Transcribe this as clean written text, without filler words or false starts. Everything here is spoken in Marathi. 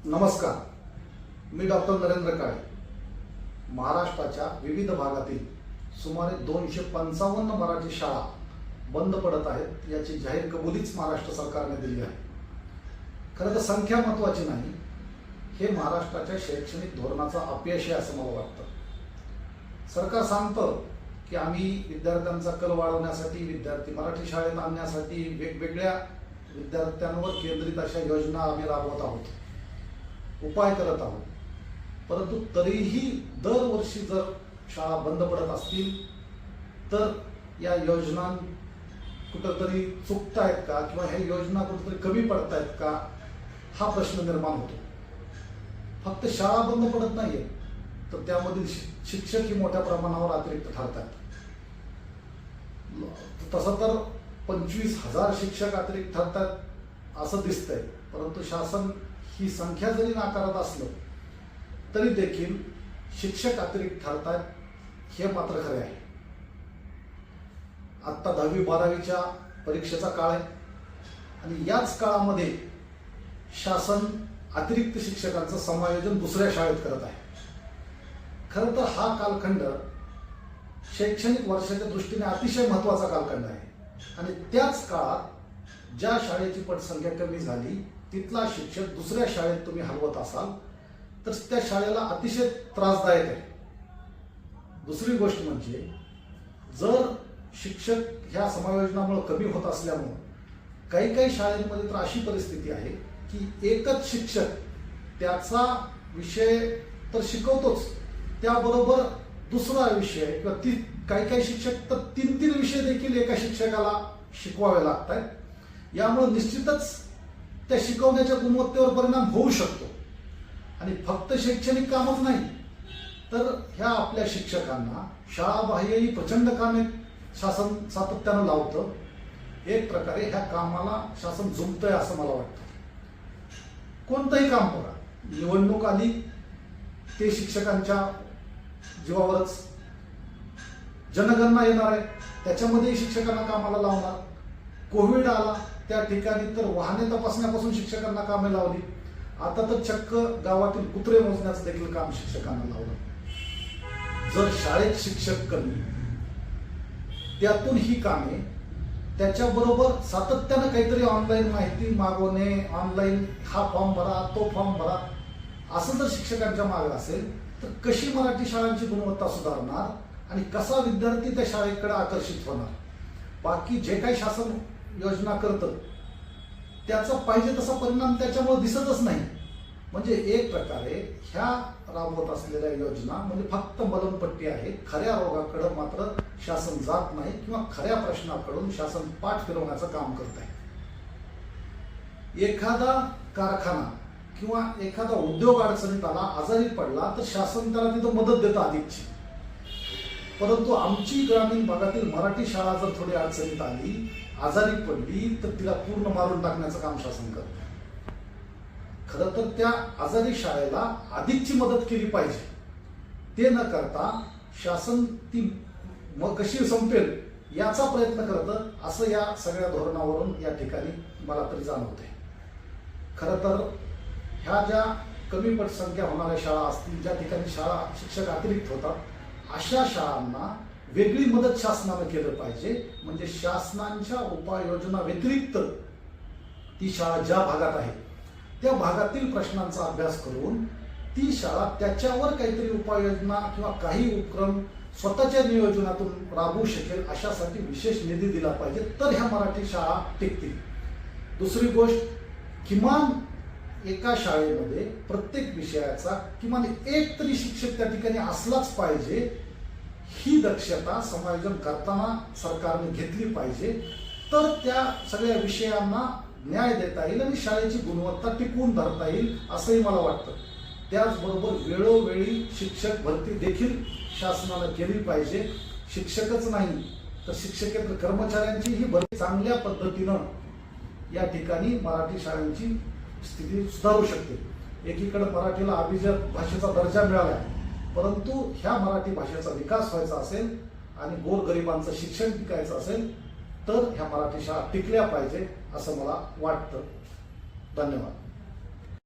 नमस्कार, मी डॉक्टर नरेंद्र काळे. महाराष्ट्राच्या विविध भागातील सुमारे 255 मराठी शाळा बंद पडत आहेत याची जाहीर कबुलीच महाराष्ट्र सरकारने दिली आहे. खरं तर संख्या महत्त्वाची नाही, हे महाराष्ट्राच्या शैक्षणिक धोरणाचा अपयश आहे असं मला वाटतं. सरकार सांगतं की आम्ही विद्यार्थ्यांचा कल वाढवण्यासाठी, विद्यार्थी मराठी शाळेत आणण्यासाठी वेगवेगळ्या विद्यार्थ्यांवर केंद्रित अशा योजना आम्ही राबवत आहोत, उपाय करत आहोत. परंतु तरीही दरवर्षी जर शाळा बंद पडत असतील तर या योजना कुठंतरी चुकतायत का, किंवा ह्या योजना कुठंतरी कमी पडतायत का, हा प्रश्न निर्माण होतो. फक्त शाळा बंद पडत नाहीये तर त्यामधील शिक्षकही मोठ्या प्रमाणावर अतिरिक्त ठरतात. तसं तर 25,000 शिक्षक अतिरिक्त ठरतात असं दिसतंय, परंतु शासन ही संख्या जरी नाकारत असलं तरी देखील शिक्षक अतिरिक्त ठरतात हे मात्र खरे आहे. आत्ता 10वी-12वीच्या परीक्षेचा काळ आहे आणि याच काळामध्ये शासन अतिरिक्त शिक्षकांचं समायोजन दुसऱ्या शाळेत करत आहे. खरं तर हा कालखंड शैक्षणिक वर्षाच्या दृष्टीने अतिशय महत्त्वाचा कालखंड आहे आणि त्याच काळात ज्या शाळेची पटसंख्या कमी झाली तिथला शिक्षक दुसऱ्या शाळेत तुम्ही हलवत असाल तर त्या शाळेला अतिशय त्रासदायक आहे. दुसरी गोष्ट म्हणजे जर शिक्षक ह्या समायोजनामुळे कमी होत असल्यामुळे काही काही शाळेमध्ये तर अशी परिस्थिती आहे की एकच शिक्षक त्याचा विषय तर शिकवतोच, त्याबरोबर दुसरा विषय किंवा काही काही शिक्षक तर 3-3 विषय देखील एका शिक्षकाला शिकवावे लागतात. यामुळे निश्चितच त्या शिकवण्याच्या गुणवत्तेवर परिणाम होऊ शकतो आणि फक्त शैक्षणिक कामच नाही तर ह्या आपल्या शिक्षकांना शाळाबाह्यही प्रचंड कामे शासन सातत्यानं लावतं. एक प्रकारे ह्या कामाला शासन जुंपतंय असं मला वाटतं. कोणतंही काम बघा, निवडणूक आली ते शिक्षकांच्या जीवावरच, जनगणना येणार आहे त्याच्यामध्येही शिक्षकांना कामाला लावणार, कोविड आला त्या ठिकाणी तर वाहने तपासण्यापासून शिक्षकांना कामे लावली, आता तर चक्क गावातील कुत्रे मोजण्याचं देखील काम शिक्षकांना लावलं. जर शाळेत शिक्षक कमी, त्यातून ही कामे, त्याच्याबरोबर सातत्यानं काहीतरी ऑनलाईन माहिती मागवणे, ऑनलाईन हा फॉर्म भरा तो फॉर्म भरा, असं जर शिक्षकांच्या मागे असेल तर कशी मराठी शाळांची गुणवत्ता सुधारणार आणि कसा विद्यार्थी त्या शाळेकडे आकर्षित होणार. बाकी जे काही शासन योजना करतं त्याचा पाहिजे तसा परिणाम त्याच्यामुळे दिसतच नाही. म्हणजे एक प्रकारे ह्या राबवत असलेल्या योजना म्हणजे फक्त मलमपट्टी आहे. खऱ्या रोगाकडे मात्र शासन जात नाही किंवा खऱ्या प्रश्नाकडून शासन पाठ फिरवण्याचं काम करत आहे. एखादा कारखाना किंवा एखादा उद्योग अडचणीत आला, आजारी पडला तर शासन त्याला तिथं मदत देतं अधिकची. परंतु आमची ग्रामीण भागातील मराठी शाळा जर थोडी अडचणीत आली, आजारी पडली तर तिला पूर्ण मारून टाकण्याचं काम शासन करतं. खरं तर त्या आजारी शाळेला अधिकची मदत केली पाहिजे. ते न करता शासन ती मग कशी संपेल याचा प्रयत्न करतं असं या सगळ्या धोरणावरून या ठिकाणी मला तरी जाणवतंय. खरं तर ह्या ज्या कमी पटसंख्या होणाऱ्या शाळा असतील, ज्या ठिकाणी शाळा शिक्षक अतिरिक्त होतात, अशा शाळांना वेगळी मदत शासनानं केलं पाहिजे. म्हणजे शासनांच्या उपाययोजना व्यतिरिक्त ती शाळा ज्या भागात आहे त्या भागातील प्रश्नांचा अभ्यास करून ती शाळा त्याच्यावर काहीतरी उपाययोजना किंवा काही उपक्रम स्वतःच्या नियोजनातून राबवू शकेल अशासाठी विशेष निधी दिला पाहिजे, तर ह्या मराठी शाळा टिकतील. दुसरी गोष्ट, किमान एका शाळेमध्ये प्रत्येक विषयाचा किमान एक तरी शिक्षक त्या ठिकाणी असलाच पाहिजे, ही दक्षता समायोजन करताना सरकारने घेतली पाहिजे. तर त्या सगळ्या विषयांना न्याय देता येईल आणि शाळेची गुणवत्ता टिकवून धरता येईल असंही मला वाटतं. त्याचबरोबर वेळोवेळी शिक्षक भरती देखील शासनानं केली पाहिजे. शिक्षकच नाही तर शिक्षकेतर कर्मचाऱ्यांची ही भरती चांगल्या पद्धतीनं या ठिकाणी मराठी शाळांची स्थिती सुधारू शकते. एकीकडे मराठीला अभिजात भाषेचा दर्जा मिळाला, परंतु ह्या मराठी भाषेचा विकास व्हायचा असेल आणि गोरगरिबांचं शिक्षण टिकायचं असेल तर ह्या मराठी शाळा टिकल्या पाहिजे असं मला वाटतं. धन्यवाद.